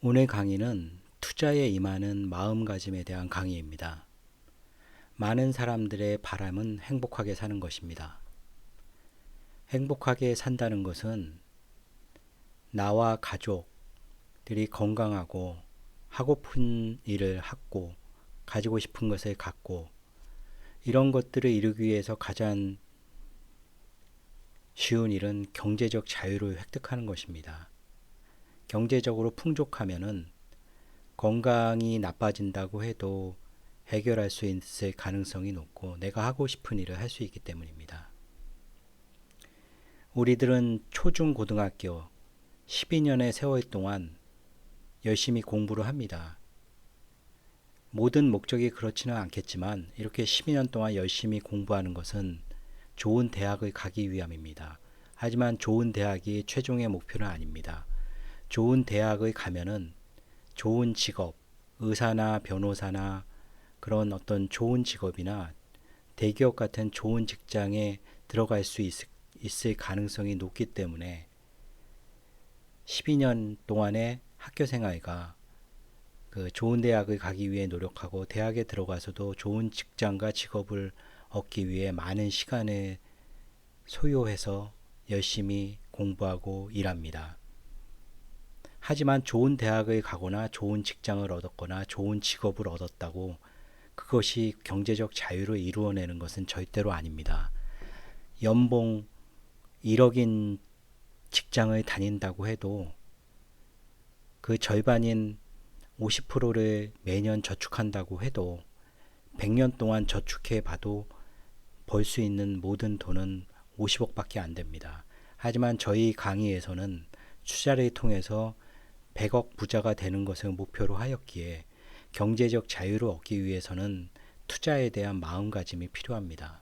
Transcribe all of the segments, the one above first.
오늘 강의는 투자에 임하는 마음가짐에 대한 강의입니다. 많은 사람들의 바람은 행복하게 사는 것입니다. 행복하게 산다는 것은 나와 가족들이 건강하고 하고픈 일을 하고 가지고 싶은 것을 갖고 이런 것들을 이루기 위해서 가장 쉬운 일은 경제적 자유를 획득하는 것입니다. 경제적으로 풍족하면은 건강이 나빠진다고 해도 해결할 수 있을 가능성이 높고 내가 하고 싶은 일을 할 수 있기 때문입니다. 우리들은 초중고등학교 12년의 세월 동안 열심히 공부를 합니다. 모든 목적이 그렇지는 않겠지만 이렇게 12년 동안 열심히 공부하는 것은 좋은 대학을 가기 위함입니다. 하지만 좋은 대학이 최종의 목표는 아닙니다. 좋은 대학을 가면은 좋은 직업, 의사나 변호사나 그런 어떤 좋은 직업이나 대기업 같은 좋은 직장에 들어갈 수 있을 가능성이 높기 때문에 12년 동안의 학교 생활과 그 좋은 대학을 가기 위해 노력하고 대학에 들어가서도 좋은 직장과 직업을 얻기 위해 많은 시간을 소요해서 열심히 공부하고 일합니다. 하지만 좋은 대학을 가거나 좋은 직장을 얻었거나 좋은 직업을 얻었다고 그것이 경제적 자유를 이루어내는 것은 절대로 아닙니다. 연봉 1억인 직장을 다닌다고 해도 그 절반인 50%를 매년 저축한다고 해도 100년 동안 저축해 봐도 벌 수 있는 모든 돈은 50억밖에 안 됩니다. 하지만 저희 강의에서는 투자를 통해서 100억 부자가 되는 것을 목표로 하였기에 경제적 자유를 얻기 위해서는 투자에 대한 마음가짐이 필요합니다.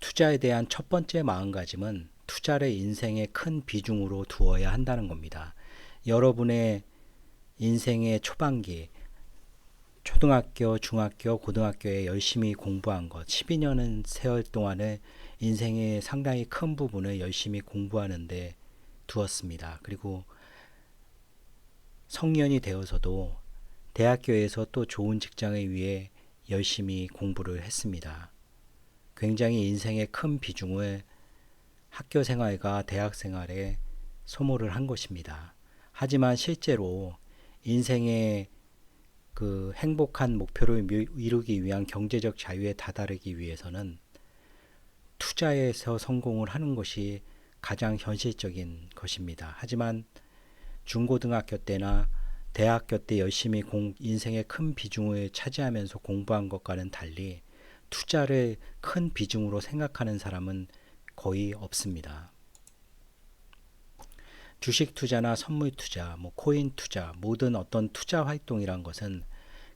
투자에 대한 첫 번째 마음가짐은 투자를 인생의 큰 비중으로 두어야 한다는 겁니다. 여러분의 인생의 초반기, 초등학교, 중학교, 고등학교에 열심히 공부한 것, 12년은 세월 동안의 인생의 상당히 큰 부분을 열심히 공부하는데 두었습니다. 그리고 성년이 되어서도 대학교에서 또 좋은 직장을 위해 열심히 공부를 했습니다. 굉장히 인생의 큰 비중을 학교 생활과 대학 생활에 소모를 한 것입니다. 하지만 실제로 인생의 그 행복한 목표를 이루기 위한 경제적 자유에 다다르기 위해서는 투자에서 성공을 하는 것이 가장 현실적인 것입니다. 하지만 중고등학교 때나 대학교 때 열심히 인생의 큰 비중을 차지하면서 공부한 것과는 달리 투자를 큰 비중으로 생각하는 사람은 거의 없습니다. 주식 투자나 선물 투자, 코인 투자, 모든 어떤 투자 활동이란 것은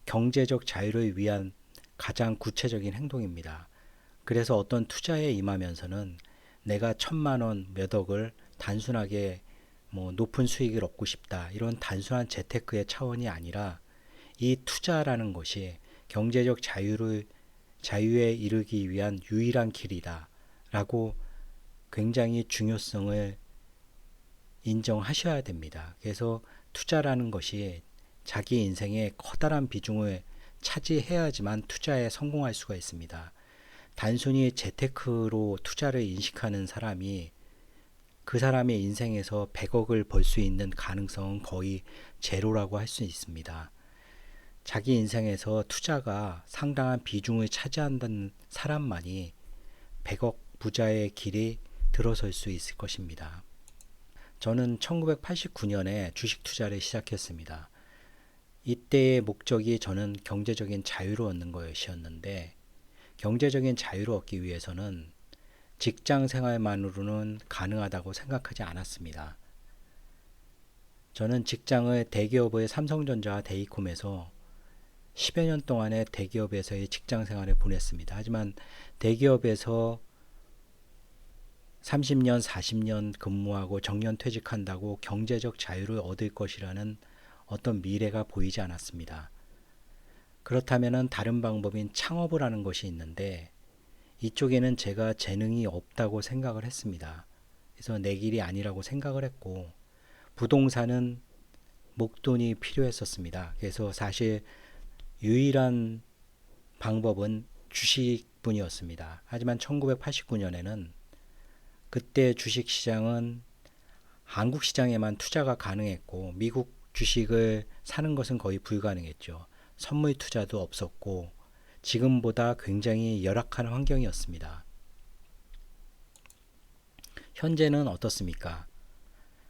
경제적 자유를 위한 가장 구체적인 행동입니다. 그래서 어떤 투자에 임하면서는 내가 1,000만 원, 몇 억을 단순하게 높은 수익을 얻고 싶다. 이런 단순한 재테크의 차원이 아니라 이 투자라는 것이 경제적 자유에 이르기 위한 유일한 길이다. 라고 굉장히 중요성을 인정하셔야 됩니다. 그래서 투자라는 것이 자기 인생의 커다란 비중을 차지해야지만 투자에 성공할 수가 있습니다. 단순히 재테크로 투자를 인식하는 사람이 그 사람의 인생에서 100억을 벌 수 있는 가능성은 거의 제로라고 할 수 있습니다. 자기 인생에서 투자가 상당한 비중을 차지한다는 사람만이 100억 부자의 길이 들어설 수 있을 것입니다. 저는 1989년에 주식 투자를 시작했습니다. 이때의 목적이 저는 경제적인 자유를 얻는 것이었는데 경제적인 자유를 얻기 위해서는 직장 생활만으로는 가능하다고 생각하지 않았습니다. 저는 직장을 대기업의 삼성전자와 데이콤에서 10여 년 동안의 대기업에서의 직장 생활을 보냈습니다. 하지만 대기업에서 30년, 40년 근무하고 정년 퇴직한다고 경제적 자유를 얻을 것이라는 어떤 미래가 보이지 않았습니다. 그렇다면 다른 방법인 창업을 하는 것이 있는데 이쪽에는 제가 재능이 없다고 생각을 했습니다. 그래서 내 길이 아니라고 생각을 했고 부동산은 목돈이 필요했었습니다. 그래서 사실 유일한 방법은 주식뿐이었습니다. 하지만 1989년에는 그때 주식시장은 한국 시장에만 투자가 가능했고 미국 주식을 사는 것은 거의 불가능했죠. 선물 투자도 없었고 지금보다 굉장히 열악한 환경이었습니다. 현재는 어떻습니까?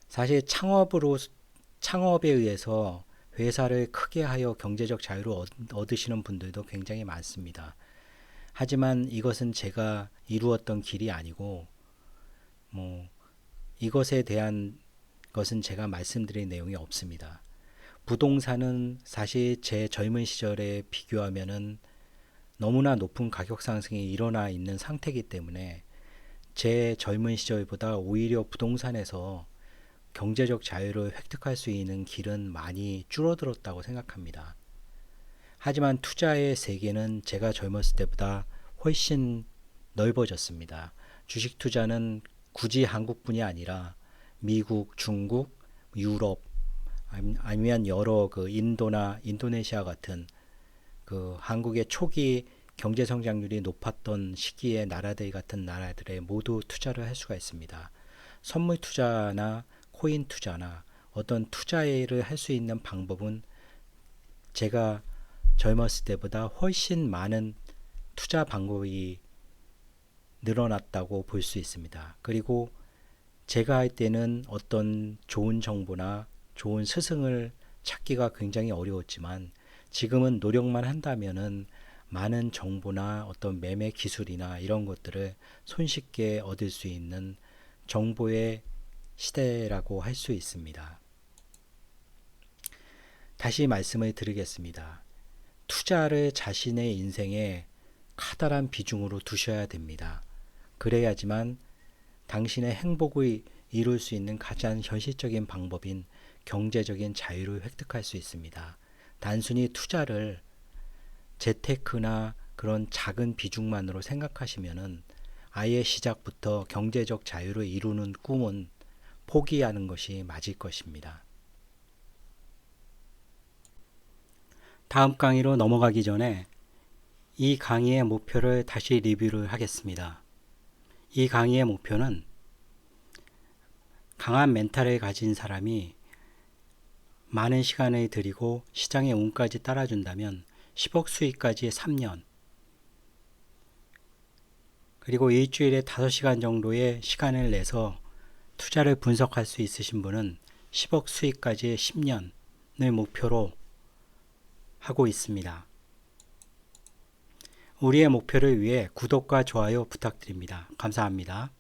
사실 창업에 의해서 회사를 크게 하여 경제적 자유를 얻으시는 분들도 굉장히 많습니다. 하지만 이것은 제가 이루었던 길이 아니고 뭐 이것에 대한 것은 제가 말씀드릴 내용이 없습니다. 부동산은 사실 제 젊은 시절에 비교하면은 너무나 높은 가격 상승이 일어나 있는 상태이기 때문에 제 젊은 시절보다 오히려 부동산에서 경제적 자유를 획득할 수 있는 길은 많이 줄어들었다고 생각합니다. 하지만 투자의 세계는 제가 젊었을 때보다 훨씬 넓어졌습니다. 주식 투자는 굳이 한국뿐이 아니라 미국, 중국, 유럽, 아니면 여러 인도나 인도네시아 같은 한국의 초기 경제 성장률이 높았던 시기의 나라들 같은 나라들에 모두 투자를 할 수가 있습니다. 선물 투자나 코인 투자나 어떤 투자를 할 수 있는 방법은 제가 젊었을 때보다 훨씬 많은 투자 방법이 늘어났다고 볼 수 있습니다. 그리고 제가 할 때는 어떤 좋은 정보나 좋은 스승을 찾기가 굉장히 어려웠지만 지금은 노력만 한다면은 많은 정보나 어떤 매매 기술이나 이런 것들을 손쉽게 얻을 수 있는 정보의 시대라고 할 수 있습니다. 다시 말씀을 드리겠습니다. 투자를 자신의 인생에 커다란 비중으로 두셔야 됩니다. 그래야지만 당신의 행복을 이룰 수 있는 가장 현실적인 방법인 경제적인 자유를 획득할 수 있습니다. 단순히 투자를 재테크나 그런 작은 비중만으로 생각하시면은 아예 시작부터 경제적 자유를 이루는 꿈은 포기하는 것이 맞을 것입니다. 다음 강의로 넘어가기 전에 이 강의의 목표를 다시 리뷰를 하겠습니다. 이 강의의 목표는 강한 멘탈을 가진 사람이 많은 시간을 들이고 시장의 운까지 따라준다면 10억 수익까지 3년, 그리고 일주일에 5시간 정도의 시간을 내서 투자를 분석할 수 있으신 분은 10억 수익까지 10년을 목표로 하고 있습니다. 우리의 목표를 위해 구독과 좋아요 부탁드립니다. 감사합니다.